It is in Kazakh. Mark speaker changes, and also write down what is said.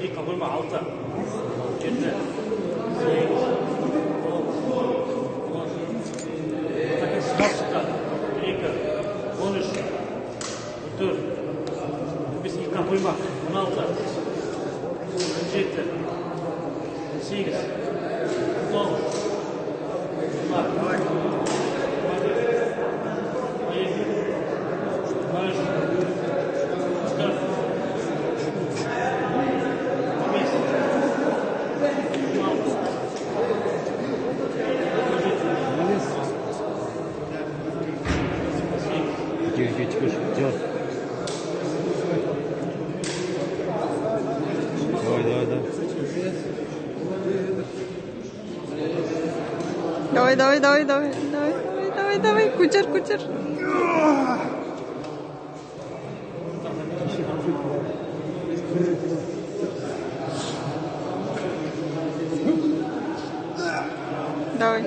Speaker 1: İlk kabul mü? 6. 7. 8. 13. Dur. Biz ilk kabul mü? 16. 17. 8. 10.
Speaker 2: Давай, кучер. Давай.